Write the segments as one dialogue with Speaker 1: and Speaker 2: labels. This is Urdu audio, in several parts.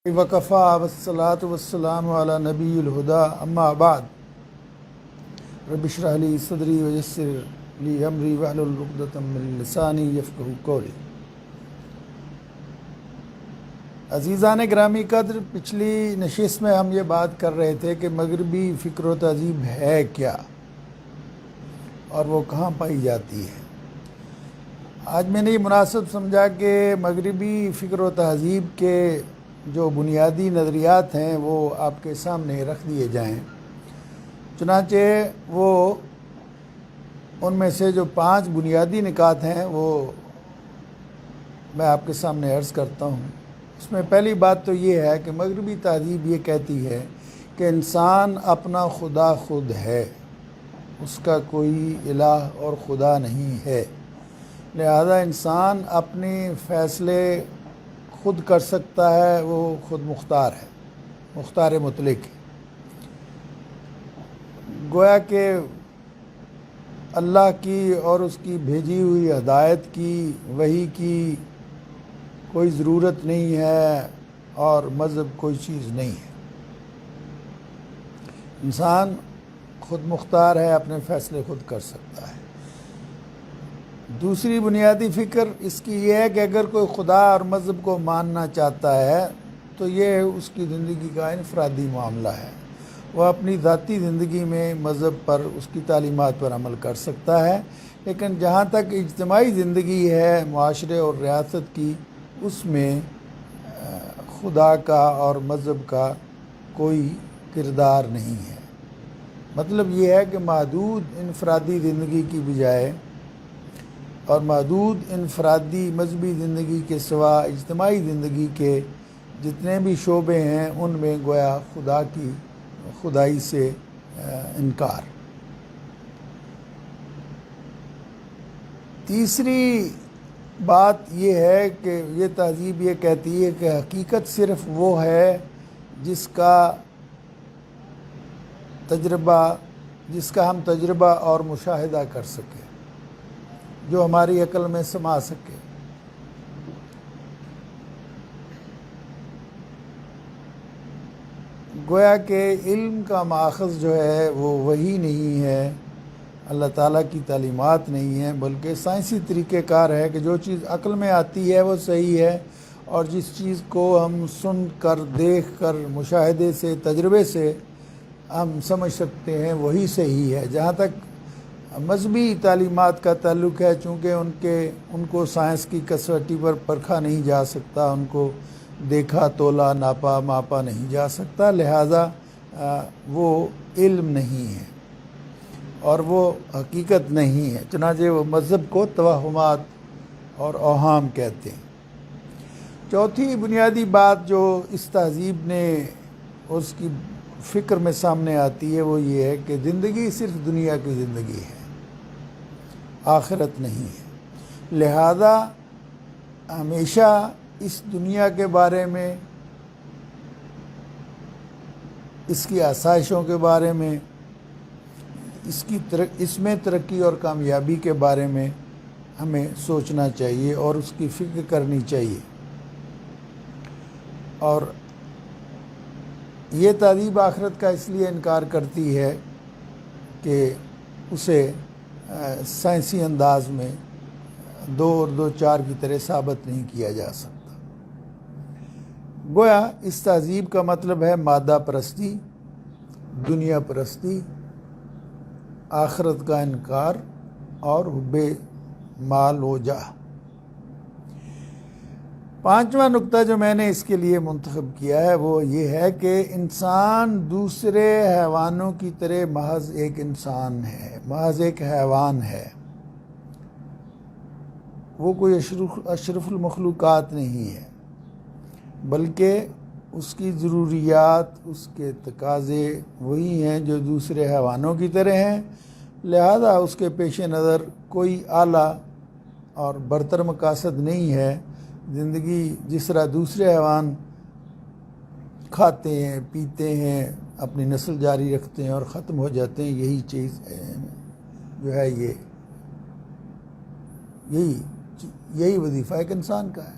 Speaker 1: وکفا والصلاة والسلام علی نبی الہدا اما بعد رب اشرح لی صدری ویسر لی امری واحلل عقدۃ من لسانی یفقہوا قولی۔ عزیزان گرامی قدر، پچھلی نشست میں ہم یہ بات کر رہے تھے کہ مغربی فکر و تہذیب ہے کیا اور وہ کہاں پائی جاتی ہے۔ آج میں نے یہ مناسب سمجھا کہ مغربی فکر و تہذیب کے جو بنیادی نظریات ہیں وہ آپ کے سامنے رکھ دیے جائیں۔ چنانچہ وہ ان میں سے جو 5 بنیادی نکات ہیں وہ میں آپ کے سامنے عرض کرتا ہوں۔ اس میں پہلی بات تو یہ ہے کہ مغربی تہذیب یہ کہتی ہے کہ انسان اپنا خدا خود ہے، اس کا کوئی الہ اور خدا نہیں ہے، لہذا انسان اپنے فیصلے خود کر سکتا ہے، وہ خود مختار ہے، مختار مطلق ہے۔ گویا کہ اللہ کی اور اس کی بھیجی ہوئی ہدایت کی، وحی کی کوئی ضرورت نہیں ہے اور مذہب کوئی چیز نہیں ہے۔ انسان خود مختار ہے، اپنے فیصلے خود کر سکتا ہے۔ دوسری بنیادی فکر اس کی یہ ہے کہ اگر کوئی خدا اور مذہب کو ماننا چاہتا ہے تو یہ اس کی زندگی کا انفرادی معاملہ ہے، وہ اپنی ذاتی زندگی میں مذہب پر، اس کی تعلیمات پر عمل کر سکتا ہے، لیکن جہاں تک اجتماعی زندگی ہے معاشرے اور ریاست کی، اس میں خدا کا اور مذہب کا کوئی کردار نہیں ہے۔ مطلب یہ ہے کہ محدود انفرادی زندگی کی بجائے اور محدود انفرادی مذہبی زندگی کے سوا اجتماعی زندگی کے جتنے بھی شعبے ہیں ان میں گویا خدا کی خدائی سے انکار۔ تیسری بات یہ ہے کہ یہ تہذیب یہ کہتی ہے کہ حقیقت صرف وہ ہے جس کا ہم تجربہ اور مشاہدہ کر سکیں، جو ہماری عقل میں سما سکے۔ گویا کہ علم کا ماخذ جو ہے وہ وہی نہیں ہے، اللہ تعالیٰ کی تعلیمات نہیں ہیں، بلکہ سائنسی طریقہ کار ہے کہ جو چیز عقل میں آتی ہے وہ صحیح ہے، اور جس چیز کو ہم سن کر، دیکھ کر، مشاہدے سے، تجربے سے ہم سمجھ سکتے ہیں وہی صحیح ہے۔ جہاں تک مذہبی تعلیمات کا تعلق ہے، چونکہ ان کو سائنس کی کسوٹی پر پرکھا نہیں جا سکتا، ان کو دیکھا، تولا، ناپا، ماپا نہیں جا سکتا، لہٰذا وہ علم نہیں ہے اور وہ حقیقت نہیں ہے، چنانچہ وہ مذہب کو توہمات اور اوہام کہتے ہیں۔ چوتھی بنیادی بات جو اس تہذیب نے اس کی فکر میں سامنے آتی ہے وہ یہ ہے کہ زندگی صرف دنیا کی زندگی ہے، آخرت نہیں ہے، لہذا ہمیشہ اس دنیا کے بارے میں، اس کی آسائشوں کے بارے میں، اس میں ترقی اور کامیابی کے بارے میں ہمیں سوچنا چاہیے اور اس کی فکر کرنی چاہیے۔ اور یہ تہذیب آخرت کا اس لیے انکار کرتی ہے کہ اسے سائنسی انداز میں 2 اور 2 4 کی طرح ثابت نہیں کیا جا سکتا۔ گویا اس تہذیب کا مطلب ہے مادہ پرستی، دنیا پرستی، آخرت کا انکار اور حب مال و جاہ۔ 5واں نقطہ جو میں نے اس کے لیے منتخب کیا ہے وہ یہ ہے کہ انسان دوسرے حیوانوں کی طرح محض ایک انسان ہے، محض ایک حیوان ہے، وہ کوئی اشرف المخلوقات نہیں ہے، بلکہ اس کی ضروریات، اس کے تقاضے وہی ہیں جو دوسرے حیوانوں کی طرح ہیں، لہذا اس کے پیش نظر کوئی اعلیٰ اور برتر مقاصد نہیں ہے۔ زندگی جس طرح دوسرے حیوان کھاتے ہیں، پیتے ہیں، اپنی نسل جاری رکھتے ہیں اور ختم ہو جاتے ہیں، یہی چیز جو ہے یہی وظیفہ ایک انسان کا ہے۔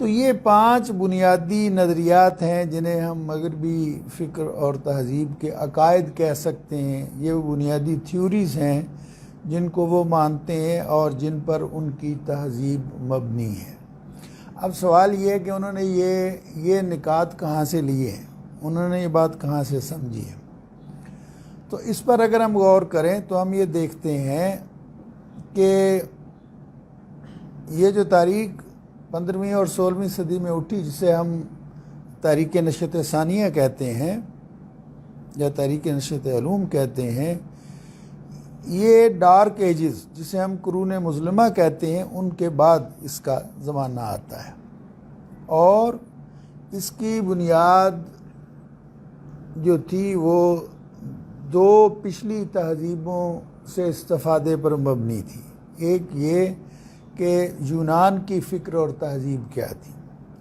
Speaker 1: تو یہ 5 بنیادی نظریات ہیں جنہیں ہم مغربی فکر اور تہذیب کے عقائد کہہ سکتے ہیں. یہ وہ بنیادی تھیوریز ہیں جن کو وہ مانتے ہیں اور جن پر ان کی تہذیب مبنی ہے. اب سوال یہ ہے کہ انہوں نے یہ نکات کہاں سے لیے ہیں، انہوں نے یہ بات کہاں سے سمجھی ہے. تو اس پر اگر ہم غور کریں تو ہم یہ دیکھتے ہیں کہ یہ جو تاریخ 15ویں اور 16ویں صدی میں اٹھی، جسے ہم تاریخ نشأت ثانیہ کہتے ہیں یا تاریخ نشأت علوم کہتے ہیں، یہ ڈارک ایجز جسے ہم قرون مظلمہ کہتے ہیں، ان کے بعد اس کا زمانہ آتا ہے. اور اس کی بنیاد جو تھی وہ 2 پچھلی تہذیبوں سے استفادے پر مبنی تھی. ایک یہ کہ یونان کی فکر اور تہذیب کیا تھی.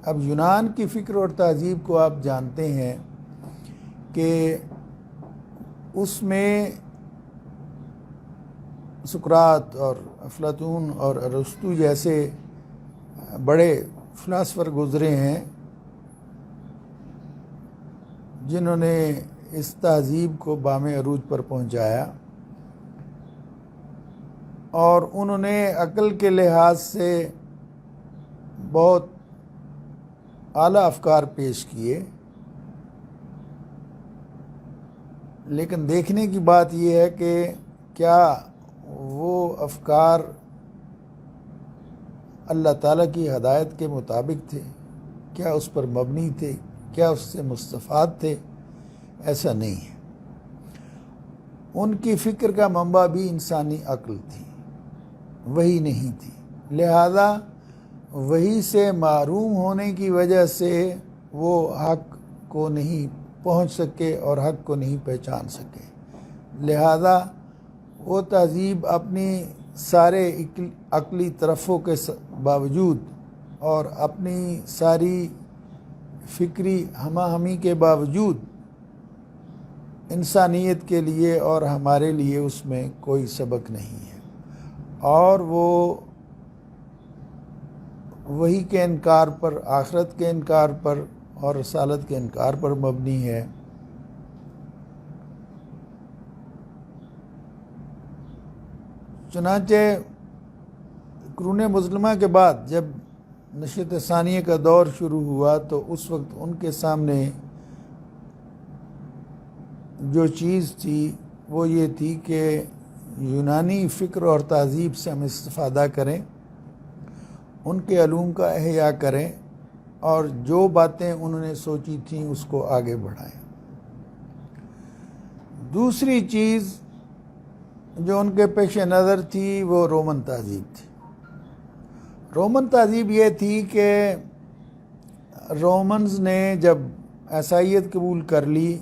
Speaker 1: اب یونان کی فکر اور تہذیب کو آپ جانتے ہیں کہ اس میں سقراط اور افلاطون اور ارسطو جیسے بڑے فلاسفر گزرے ہیں جنہوں نے اس تہذیب کو بام عروج پر پہنچایا، اور انہوں نے عقل کے لحاظ سے بہت اعلیٰ افکار پیش کیے. لیکن دیکھنے کی بات یہ ہے کہ کیا وہ افکار اللہ تعالیٰ کی ہدایت کے مطابق تھے؟ کیا اس پر مبنی تھے؟ کیا اس سے مستفاد تھے؟ ایسا نہیں ہے. ان کی فکر کا منبع بھی انسانی عقل تھی، وہی نہیں تھی. لہذا وہی سے محروم ہونے کی وجہ سے وہ حق کو نہیں پہنچ سکے اور حق کو نہیں پہچان سکے. لہذا وہ تہذیب اپنی سارے عقلی طرفوں کے باوجود اور اپنی ساری فکری ہمہ ہمی کے باوجود انسانیت کے لیے اور ہمارے لیے اس میں کوئی سبق نہیں ہے، اور وہ وہی کے انکار پر، آخرت کے انکار پر اور رسالت کے انکار پر مبنی ہے. چنانچہ قرون مظلمہ کے بعد جب نشأت ثانیہ کا دور شروع ہوا تو اس وقت ان کے سامنے جو چیز تھی وہ یہ تھی کہ یونانی فکر اور تہذیب سے ہم استفادہ کریں، ان کے علوم کا احیاء کریں، اور جو باتیں انہوں نے سوچی تھیں اس کو آگے بڑھائیں. دوسری چیز جو ان کے پیش نظر تھی وہ رومن تہذیب تھی. رومن تہذیب یہ تھی کہ رومنز نے جب عیسائیت قبول کر لی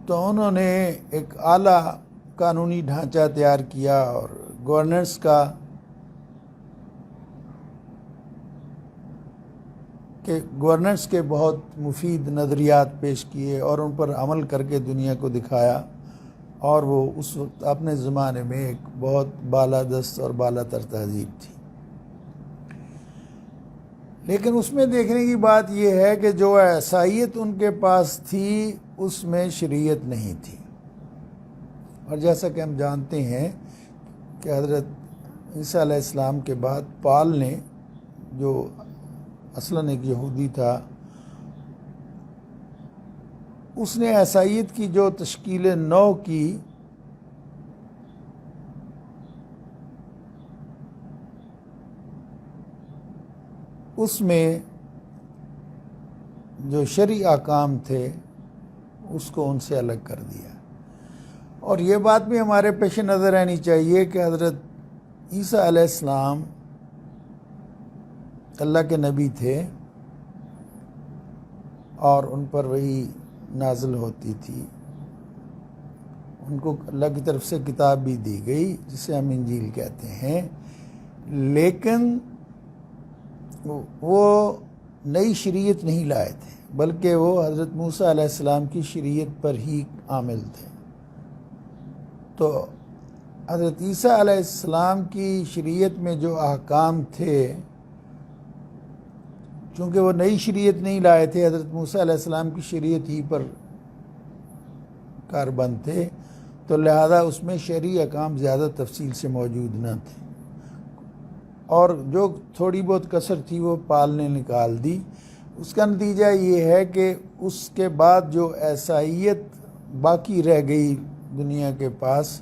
Speaker 1: تو انہوں نے ایک اعلیٰ قانونی ڈھانچہ تیار کیا اور گورننس کا گورننس کے بہت مفید نظریات پیش کیے اور ان پر عمل کر کے دنیا کو دکھایا، اور وہ اس وقت اپنے زمانے میں ایک بہت بالادست اور بالا تر تہذیب تھی. لیکن اس میں دیکھنے کی بات یہ ہے کہ جو عیسائیت ان کے پاس تھی اس میں شریعت نہیں تھی. اور جیسا کہ ہم جانتے ہیں کہ حضرت عیسیٰ علیہ السلام کے بعد پال نے، جو اصلاً ایک یہودی تھا، اس نے عیسائیت کی جو تشکیل نو کی اس میں جو شرعی احکام تھے اس کو ان سے الگ کر دیا. اور یہ بات بھی ہمارے پیش نظر رہنی چاہیے کہ حضرت عیسیٰ علیہ السلام اللہ کے نبی تھے اور ان پر وحی نازل ہوتی تھی. ان کو اللہ کی طرف سے کتاب بھی دی گئی جسے ہم انجیل کہتے ہیں، لیکن وہ نئی شریعت نہیں لائے تھے، بلکہ وہ حضرت موسیٰ علیہ السلام کی شریعت پر ہی عامل تھے. تو حضرت عیسیٰ علیہ السلام کی شریعت میں جو احکام تھے، چونکہ وہ نئی شریعت نہیں لائے تھے، حضرت موسیٰ علیہ السلام کی شریعت ہی پر کاربند تھے، تو لہذا اس میں شرعی احکام زیادہ تفصیل سے موجود نہ تھے، اور جو تھوڑی بہت کسر تھی وہ پال نے نکال دی۔ اس کا نتیجہ یہ ہے کہ اس کے بعد جو عیسائیت باقی رہ گئی دنیا کے پاس،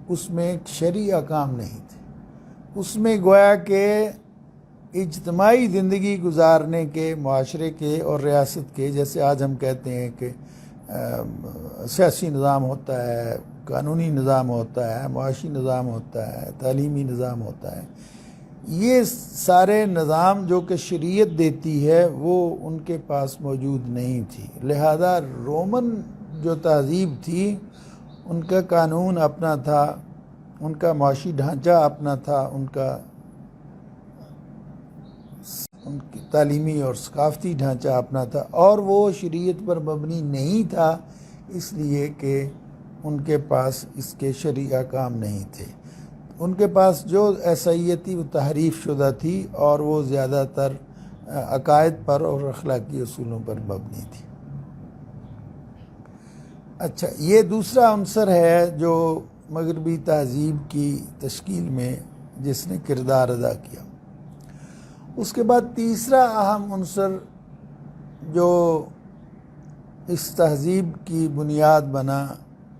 Speaker 1: اس میں شرعی احکام نہیں تھے، اس میں گویا کہ اجتماعی زندگی گزارنے کے، معاشرے کے اور ریاست کے، جیسے آج ہم کہتے ہیں کہ سیاسی نظام ہوتا ہے، قانونی نظام ہوتا ہے، معاشی نظام ہوتا ہے، تعلیمی نظام ہوتا ہے، یہ سارے نظام جو کہ شریعت دیتی ہے وہ ان کے پاس موجود نہیں تھی۔ لہذا رومن جو تہذیب تھی، ان کا قانون اپنا تھا، ان کا معاشی ڈھانچہ اپنا تھا، ان کی تعلیمی اور ثقافتی ڈھانچہ اپنا تھا، اور وہ شریعت پر مبنی نہیں تھا، اس لیے کہ ان کے پاس اس کے شرعی احکام نہیں تھے۔ ان کے پاس جو عیسائیت تھی وہ تحریف شدہ تھی، اور وہ زیادہ تر عقائد پر اور اخلاقی اصولوں پر مبنی تھی۔ اچھا، یہ دوسرا عنصر ہے جو مغربی تہذیب کی تشکیل میں جس نے کردار ادا کیا۔ اس کے بعد تیسرا اہم عنصر جو اس تہذیب کی بنیاد بنا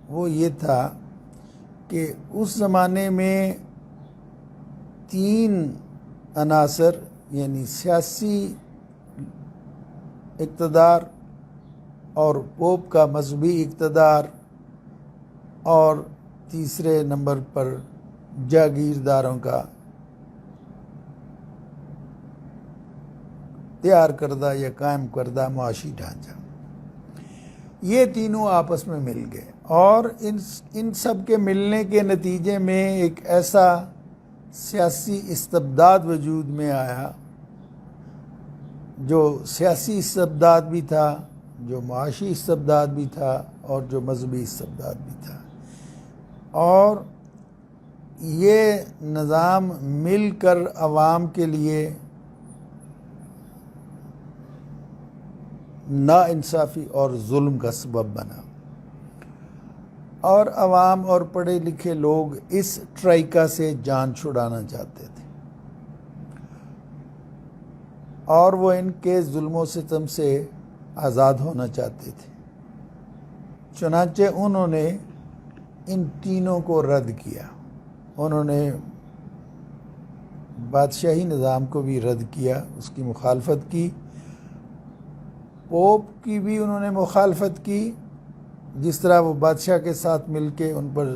Speaker 1: وہ یہ تھا کہ اس زمانے میں 3 عناصر، یعنی سیاسی اقتدار اور پوپ کا مذہبی اقتدار، اور تیسرے نمبر پر جاگیرداروں کا تیار کردہ یا قائم کردہ معاشی ڈھانچہ، یہ تینوں آپس میں مل گئے، اور ان سب کے ملنے کے نتیجے میں ایک ایسا سیاسی استبداد وجود میں آیا، جو سیاسی استبداد بھی تھا، جو معاشی استبداد بھی تھا، اور جو مذہبی استبداد بھی تھا، اور یہ نظام مل کر عوام کے لیے ناانصافی اور ظلم کا سبب بنا، اور عوام اور پڑھے لکھے لوگ اس ٹرائکا سے جان چھڑانا چاہتے تھے، اور وہ ان کے ظلم و ستم سے آزاد ہونا چاہتے تھے۔ چنانچہ انہوں نے ان تینوں کو رد کیا، انہوں نے بادشاہی نظام کو بھی رد کیا، اس کی مخالفت کی، پوپ کی بھی انہوں نے مخالفت کی، جس طرح وہ بادشاہ کے ساتھ مل کے ان پر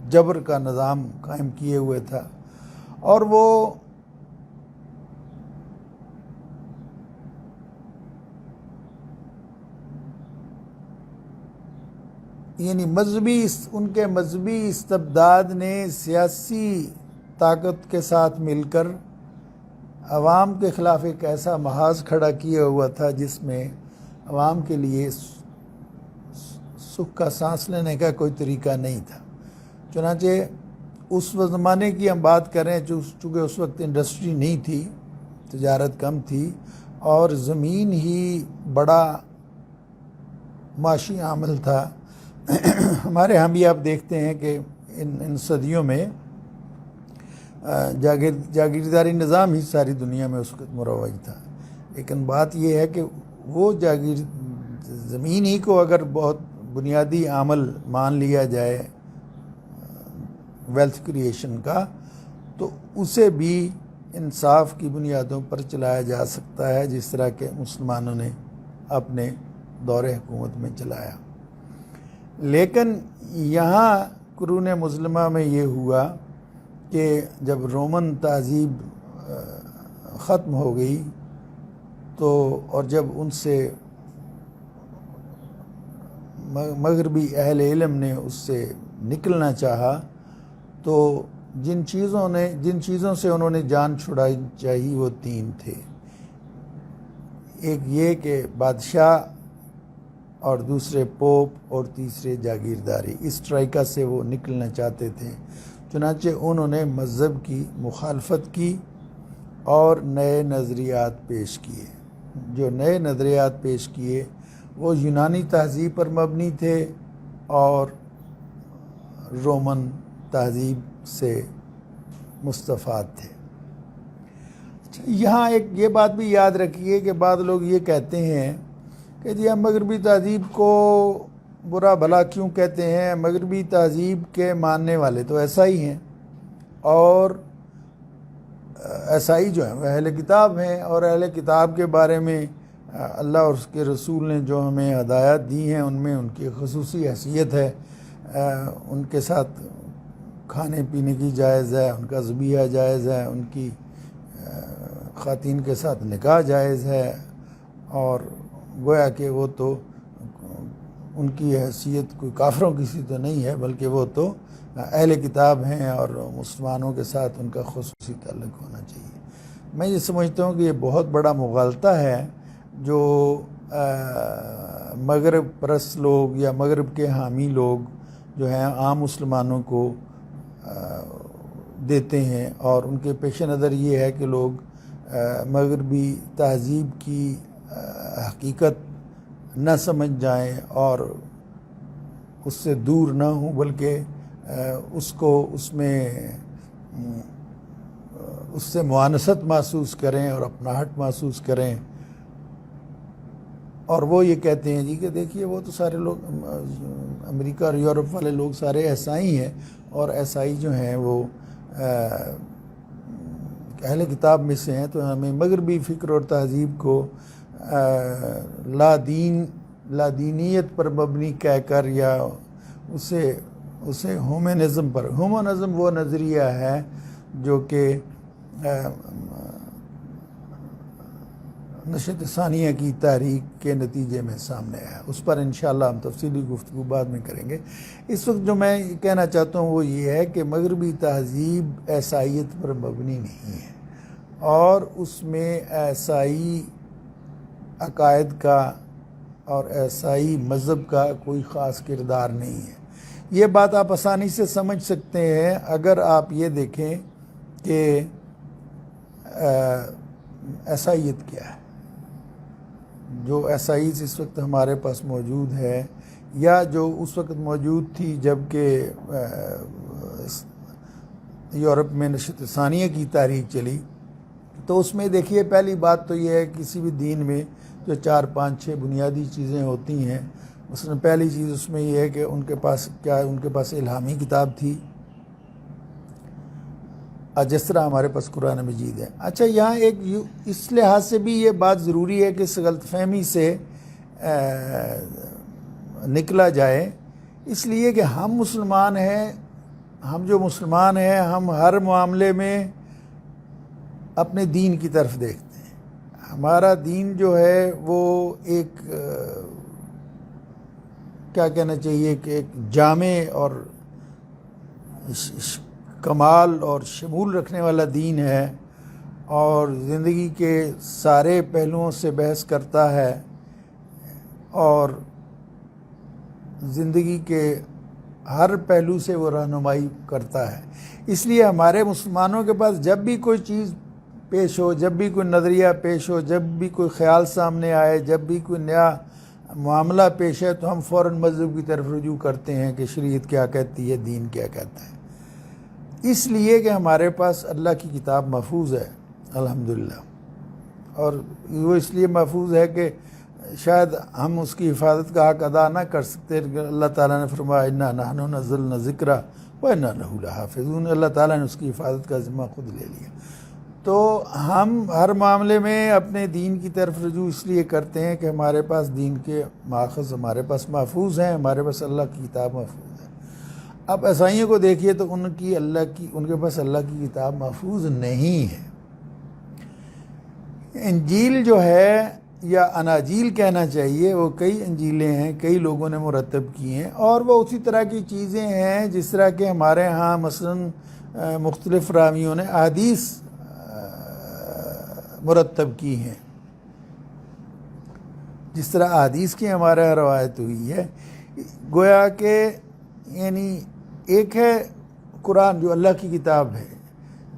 Speaker 1: جبر کا نظام قائم کیے ہوئے تھا، اور وہ یعنی ان کے مذہبی استبداد نے سیاسی طاقت کے ساتھ مل کر عوام کے خلاف ایک ایسا محاذ کھڑا کیا ہوا تھا جس میں عوام کے لیے سکھ کا سانس لینے کا کوئی طریقہ نہیں تھا۔ چنانچہ اس زمانے کی ہم بات کریں، چونکہ اس وقت انڈسٹری نہیں تھی، تجارت کم تھی، اور زمین ہی بڑا معاشی عامل تھا۔ ہمارے ہاں بھی آپ دیکھتے ہیں کہ ان صدیوں میں جاگیرداری نظام ہی ساری دنیا میں اس وقت مروج تھا، لیکن بات یہ ہے کہ وہ زمین ہی کو اگر بہت بنیادی عامل مان لیا جائے ویلتھ کریشن کا، تو اسے بھی انصاف کی بنیادوں پر چلایا جا سکتا ہے، جس طرح کہ مسلمانوں نے اپنے دور حکومت میں چلایا۔ لیکن یہاں قرون مظلمہ میں یہ ہوا کہ جب رومن تہذیب ختم ہو گئی اور جب ان سے مغربی اہل علم نے اس سے نکلنا چاہا، تو جن چیزوں سے انہوں نے جان چھڑائی چاہی وہ 3 تھے۔ ایک یہ کہ بادشاہ اور دوسرے پوپ اور تیسرے جاگیرداری، اس ٹرائکا سے وہ نکلنا چاہتے تھے۔ چنانچہ انہوں نے مذہب کی مخالفت کی اور نئے نظریات پیش کیے۔ جو نئے نظریات پیش کیے وہ یونانی تہذیب پر مبنی تھے اور رومن تہذیب سے مستفاد تھے۔ یہاں ایک یہ بات بھی یاد رکھیے کہ بعض لوگ یہ کہتے ہیں کہ جی ہم مغربی تہذیب کو برا بھلا کیوں کہتے ہیں، مغربی تہذیب کے ماننے والے تو عیسائی ہیں، اور عیسائی جو ہیں وہ اہل کتاب ہیں، اور اہل کتاب کے بارے میں اللہ اور اس کے رسول نے جو ہمیں ہدایات دی ہیں ان میں ان کی خصوصی حیثیت ہے، ان کے ساتھ کھانے پینے کی جائز ہے، ان کا ذبیحہ جائز ہے، ان کی خواتین کے ساتھ نکاح جائز ہے، اور گویا کہ وہ تو ان کی حیثیت کوئی کافروں کی سی تو نہیں ہے، بلکہ وہ تو اہل کتاب ہیں اور مسلمانوں کے ساتھ ان کا خصوصی تعلق ہونا چاہیے۔ میں یہ سمجھتا ہوں کہ یہ بہت بڑا مغالطہ ہے جو مغرب پرست لوگ یا مغرب کے حامی لوگ جو ہیں عام مسلمانوں کو دیتے ہیں، اور ان کے پیش نظر یہ ہے کہ لوگ مغربی تہذیب کی حقیقت نہ سمجھ جائیں اور اس سے دور نہ ہوں، بلکہ اس سے معانست محسوس کریں اور اپناہٹ محسوس کریں، اور وہ یہ کہتے ہیں جی کہ دیکھیے وہ تو سارے لوگ امریکہ اور یورپ والے لوگ سارے عیسائی ہیں، اور عیسائی جو ہیں وہ اہل کتاب میں سے ہیں، تو ہمیں مغربی فکر اور تہذیب کو لادینیت پر مبنی کہہ کر یا اسے ہومنزم پر، ہومنزم وہ نظریہ ہے جو کہ نشت ثانیہ کی تحریک کے نتیجے میں سامنے آیا۔ اس پر انشاءاللہ ہم تفصیلی گفتگو بعد میں کریں گے۔ اس وقت جو میں کہنا چاہتا ہوں وہ یہ ہے کہ مغربی تہذیب عیسائیت پر مبنی نہیں ہے، اور اس میں عیسائی عقائد کا اور عیسائی مذہب کا کوئی خاص کردار نہیں ہے۔ یہ بات آپ آسانی سے سمجھ سکتے ہیں اگر آپ یہ دیکھیں کہ عیسائیت کیا ہے۔ جو عیسائیت اس وقت ہمارے پاس موجود ہے، یا جو اس وقت موجود تھی جب کہ یورپ میں نشت ثانیہ کی تحریک چلی، تو اس میں دیکھیے پہلی بات تو یہ ہے کسی بھی دین میں جو 4 5 6 بنیادی چیزیں ہوتی ہیں، مثلا پہلی چیز اس میں یہ ہے کہ ان کے پاس الہامی کتاب تھی، جس طرح ہمارے پاس قرآن مجید ہے۔ اچھا، یہاں ایک اس لحاظ سے بھی یہ بات ضروری ہے کہ اس غلط فہمی سے نکلا جائے، اس لیے کہ ہم مسلمان ہیں، ہم جو مسلمان ہیں ہم ہر معاملے میں اپنے دین کی طرف دیکھتے ہیں۔ ہمارا دین جو ہے وہ ایک کیا کہنا چاہیے کہ ایک جامع اور کمال اور شمول رکھنے والا دین ہے، اور زندگی کے سارے پہلوؤں سے بحث کرتا ہے، اور زندگی کے ہر پہلو سے وہ رہنمائی کرتا ہے۔ اس لیے ہمارے مسلمانوں کے پاس جب بھی کوئی چیز پیش ہو، جب بھی کوئی نظریہ پیش ہو، جب بھی کوئی خیال سامنے آئے، جب بھی کوئی نیا معاملہ پیش ہے، تو ہم فوراً مذہب کی طرف رجوع کرتے ہیں کہ شریعت کیا کہتی ہے، دین کیا کہتا ہے، اس لیے کہ ہمارے پاس اللہ کی کتاب محفوظ ہے الحمدللہ، اور وہ اس لیے محفوظ ہے کہ شاید ہم اس کی حفاظت کا حق ادا نہ کر سکتے۔ اللہ تعالیٰ نے فرمایا اِنَّا نَحْنُ نَزَّلْنَا الذِّکْرَ وَإِنَّا لَهُ لَحَافِظُونَ، اللہ تعالیٰ نے اس کی حفاظت کا ذمہ خود لے لیا۔ تو ہم ہر معاملے میں اپنے دین کی طرف رجوع اس لیے کرتے ہیں کہ ہمارے پاس دین کے ماخذ ہمارے پاس محفوظ ہیں، ہمارے پاس اللہ کی کتاب محفوظ ہے۔ اب عیسائیوں کو دیکھیے تو ان کے پاس اللہ کی کتاب محفوظ نہیں ہے۔ انجیل جو ہے یا اناجیل کہنا چاہیے، وہ کئی انجیلیں ہیں، کئی لوگوں نے مرتب کی ہیں، اور وہ اسی طرح کی چیزیں ہیں جس طرح کہ ہمارے ہاں مثلا مختلف راویوں نے احادیث مرتب کی ہیں۔ جس طرح احادیث کی ہمارے یہاں روایت ہوئی ہے، گویا کہ یعنی ایک ہے قرآن جو اللہ کی کتاب ہے،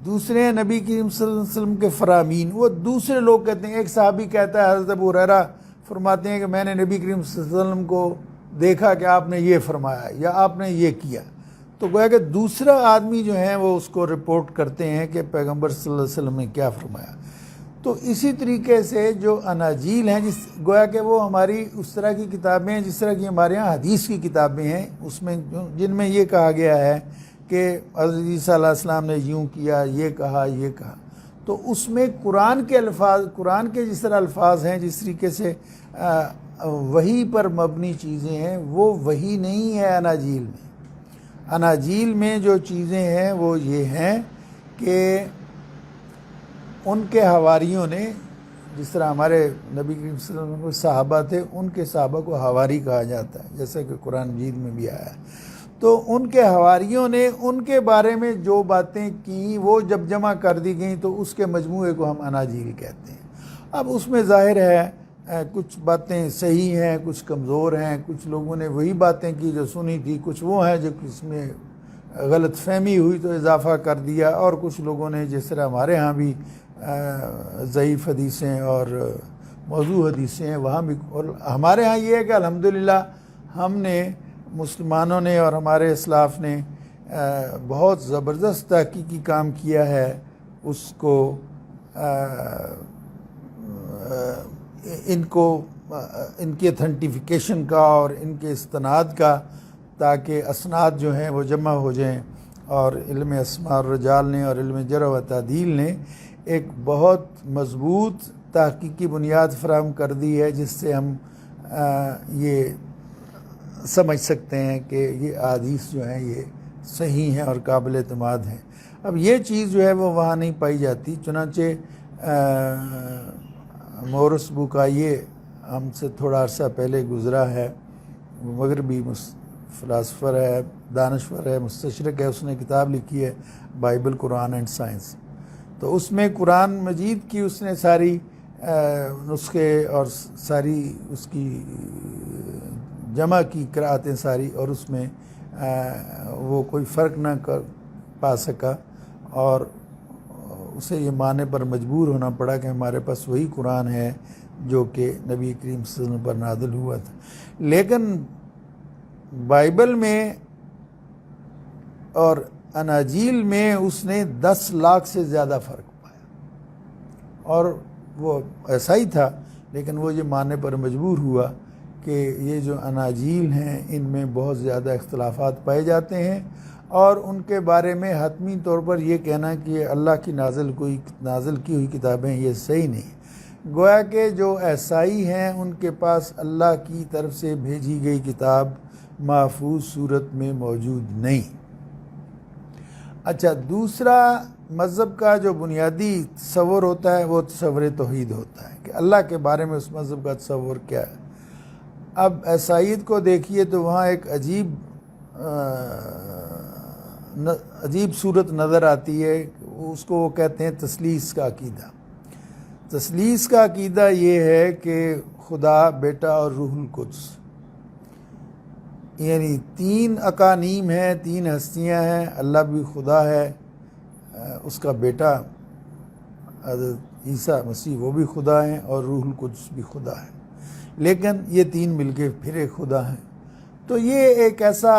Speaker 1: دوسرے ہیں نبی کریم صلی اللہ علیہ وسلم کے فرامین، وہ دوسرے لوگ کہتے ہیں۔ ایک صحابی کہتا ہے، حضرت ابو ہریرہ فرماتے ہیں کہ میں نے نبی کریم صلی اللہ علیہ وسلم کو دیکھا کہ آپ نے یہ فرمایا یا آپ نے یہ کیا، تو گویا کہ دوسرا آدمی جو ہیں وہ اس کو رپورٹ کرتے ہیں کہ پیغمبر صلی اللہ علیہ وسلم نے کیا فرمایا۔ تو اسی طریقے سے جو اناجیل ہیں، گویا کہ وہ ہماری اس طرح کی کتابیں ہیں جس طرح کی ہمارے ہاں حدیث کی کتابیں ہیں، اس میں جن میں یہ کہا گیا ہے کہ حضرت عیسیٰ علیہ السلام نے یوں کیا، یہ کہا، یہ کہا، تو اس میں قرآن کے الفاظ، قرآن کے جس طرح الفاظ ہیں، جس طریقے سے وحی پر مبنی چیزیں ہیں، وہ وحی نہیں ہے اناجیل میں۔ اناجیل میں جو چیزیں ہیں وہ یہ ہیں کہ ان کے حواریوں نے، جس طرح ہمارے نبی کریم صلی اللہ علیہ وسلم صحابہ تھے، ان کے صحابہ کو حواری کہا جاتا ہے، جیسا کہ قرآن مجید میں بھی آیا ہے۔ تو ان کے حواریوں نے ان کے بارے میں جو باتیں کی وہ جب جمع کر دی گئیں تو اس کے مجموعے کو ہم اناجیل کہتے ہیں۔ اب اس میں ظاہر ہے کچھ باتیں صحیح ہیں، کچھ کمزور ہیں، کچھ لوگوں نے وہی باتیں کی جو سنی تھی، کچھ وہ ہیں جو اس میں غلط فہمی ہوئی تو اضافہ کر دیا، اور کچھ لوگوں نے جس طرح ہمارے ہاں بھی ضعیف حدیثیں اور موضوع حدیثیں ہیں وہاں بھی، اور ہمارے ہاں یہ ہے کہ الحمدللہ ہم نے، مسلمانوں نے اور ہمارے اسلاف نے بہت زبردست تحقیقی کام کیا ہے اس کو، ان کی اتھنٹیفیکیشن کا اور ان کے استناد کا، تاکہ اسناد جو ہیں وہ جمع ہو جائیں، اور علم اسماء الرجال نے اور علم جرح و تعدیل نے ایک بہت مضبوط تحقیقی بنیاد فراہم کر دی ہے، جس سے ہم یہ سمجھ سکتے ہیں کہ یہ احادیث جو ہیں یہ صحیح ہیں اور قابل اعتماد ہیں۔ اب یہ چیز جو ہے وہ وہاں نہیں پائی جاتی، چنانچہ مورس بوکائیے ہم سے تھوڑا عرصہ پہلے گزرا ہے، مغربی فلاسفر ہے، دانشور ہے، مستشرق ہے، اس نے کتاب لکھی ہے بائبل، قرآن اینڈ سائنس۔ تو اس میں قرآن مجید کی اس نے ساری نسخے اور ساری اس کی جمع کی قرأتیں ساری، اور اس میں وہ کوئی فرق نہ پا سکا، اور اسے یہ ماننے پر مجبور ہونا پڑا کہ ہمارے پاس وہی قرآن ہے جو کہ نبی کریم صلی اللہ علیہ وسلم پر نازل ہوا تھا۔ لیکن بائبل میں اور اناجیل میں اس نے 10 لاکھ سے زیادہ فرق پایا، اور وہ ایسا ہی تھا، لیکن وہ یہ ماننے پر مجبور ہوا کہ یہ جو اناجیل ہیں ان میں بہت زیادہ اختلافات پائے جاتے ہیں، اور ان کے بارے میں حتمی طور پر یہ کہنا کہ یہ اللہ کی نازل کی ہوئی کتابیں یہ صحیح نہیں۔ گویا کہ جو عیسائی ہیں ان کے پاس اللہ کی طرف سے بھیجی گئی کتاب محفوظ صورت میں موجود نہیں۔ اچھا، دوسرا مذہب کا جو بنیادی تصور ہوتا ہے وہ تصور توحید ہوتا ہے کہ اللہ کے بارے میں اس مذہب کا تصور کیا ہے۔ اب عیسائیت کو دیکھیے تو وہاں ایک عجیب صورت نظر آتی ہے، اس کو وہ کہتے ہیں تثلیث کا عقیدہ۔ تثلیث کا عقیدہ یہ ہے کہ خدا، بیٹا اور روح القدس، یعنی 3 اقانیم ہیں، 3 ہستیاں ہیں، اللہ بھی خدا ہے، اس کا بیٹا حضرت عیسیٰ مسیح وہ بھی خدا ہیں، اور روح القدس بھی خدا ہے، لیکن یہ 3 مل کے پھر ایک خدا ہیں۔ تو یہ ایک ایسا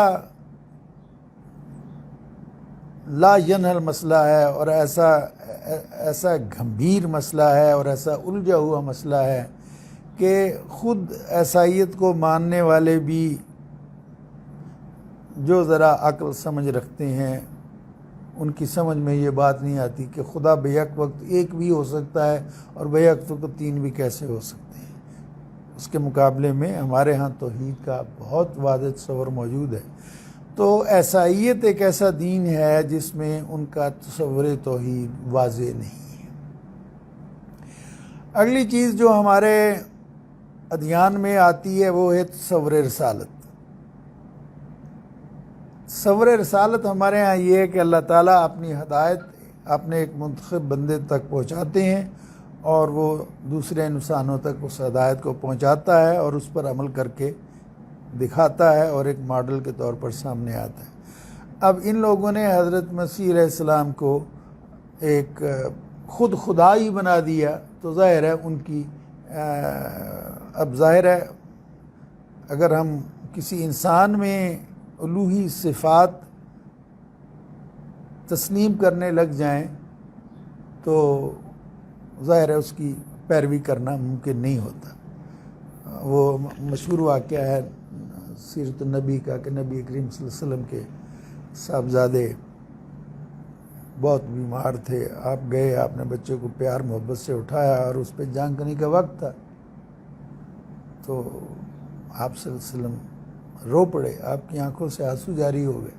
Speaker 1: لا ینحل مسئلہ ہے، اور ایسا گھمبیر مسئلہ ہے، اور ایسا الجھا ہوا مسئلہ ہے کہ خود عیسائیت کو ماننے والے بھی جو ذرا عقل سمجھ رکھتے ہیں ان کی سمجھ میں یہ بات نہیں آتی کہ خدا بیک وقت ایک بھی ہو سکتا ہے اور بیک وقت 3 بھی کیسے ہو سکتے ہیں۔ اس کے مقابلے میں ہمارے ہاں توحید کا بہت واضح تصور موجود ہے۔ تو عیسائیت ایک ایسا دین ہے جس میں ان کا تصور توحید واضح نہیں ہے۔ اگلی چیز جو ہمارے ادیان میں آتی ہے وہ ہے تصور رسالت۔ تصور رسالت ہمارے ہاں یہ ہے کہ اللہ تعالیٰ اپنی ہدایت اپنے ایک منتخب بندے تک پہنچاتے ہیں، اور وہ دوسرے انسانوں تک اس ہدایت کو پہنچاتا ہے اور اس پر عمل کر کے دکھاتا ہے اور ایک ماڈل کے طور پر سامنے آتا ہے۔ اب ان لوگوں نے حضرت مسیح علیہ السلام کو ایک خود خدائی بنا دیا، تو ظاہر ہے ان کی اب ظاہر ہے اگر ہم کسی انسان میں الوہی صفات تسلیم کرنے لگ جائیں تو ظاہر ہے اس کی پیروی کرنا ممکن نہیں ہوتا۔ وہ مشہور واقعہ ہے سیرت النبی کا کہ نبی کریم صلی اللہ علیہ وسلم کے صاحبزادے بہت بیمار تھے، آپ گئے، آپ نے بچے کو پیار محبت سے اٹھایا اور اس پہ جان کرنے کا وقت تھا، تو آپ صلی اللہ علیہ وسلم رو پڑے، آپ کی آنکھوں سے آنسو جاری ہو گئے۔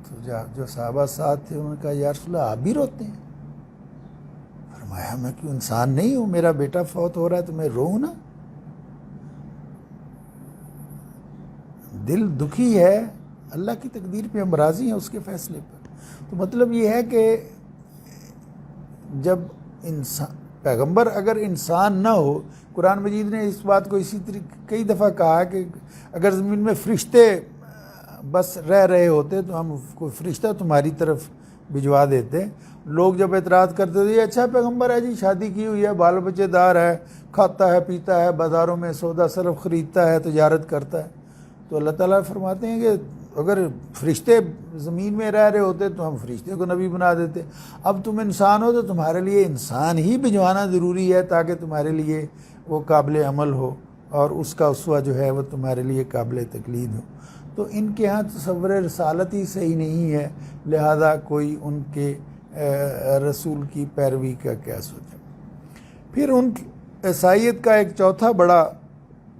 Speaker 1: تو جو صحابہ ساتھ تھے انہوں نے کہا یا رسول اللہ آپ بھی روتے ہیں؟ فرمایا میں کیوں انسان نہیں ہوں؟ میرا بیٹا فوت ہو رہا ہے تو میں روؤں نا؟ دل دکھی ہے، اللہ کی تقدیر پہ ہم راضی ہیں، اس کے فیصلے پر۔ تو مطلب یہ ہے کہ جب انسان پیغمبر اگر انسان نہ ہو، قرآن مجید نے اس بات کو اسی طریقے کئی دفعہ کہا کہ اگر زمین میں فرشتے بس رہ رہے ہوتے تو ہم کوئی فرشتہ تمہاری طرف بھجوا دیتے۔ لوگ جب اعتراض کرتے تھے یہ اچھا پیغمبر ہے جی، شادی کی ہوئی ہے، بال بچے دار ہے، کھاتا ہے پیتا ہے، بازاروں میں سودا سلف خریدتا ہے، تجارت کرتا ہے، تو اللہ تعالیٰ فرماتے ہیں کہ اگر فرشتے زمین میں رہ رہے ہوتے تو ہم فرشتے کو نبی بنا دیتے۔ اب تم انسان ہو تو تمہارے لیے انسان ہی بھجوانا ضروری ہے تاکہ تمہارے لیے وہ قابل عمل ہو اور اس کا اسوہ جو ہے وہ تمہارے لیے قابل تقلید ہو۔ تو ان کے ہاں تصور رسالت ہی صحیح نہیں ہے، لہذا کوئی ان کے رسول کی پیروی کا کیا سوچے۔ پھر ان کی عیسائیت کا ایک چوتھا بڑا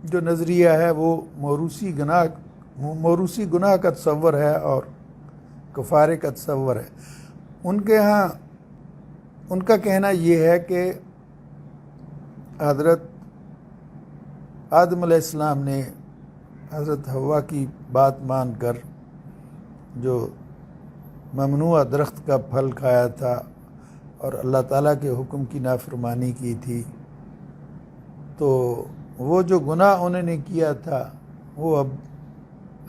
Speaker 1: جو نظریہ ہے وہ موروثی گناہ کا تصور ہے اور کفارے کا تصور ہے۔ ان کے ہاں ان کا کہنا یہ ہے کہ حضرت آدم علیہ السلام نے حضرت حوا کی بات مان کر جو ممنوع درخت کا پھل کھایا تھا اور اللہ تعالیٰ کے حکم کی نافرمانی کی تھی، تو وہ جو گناہ انہوں نے کیا تھا وہ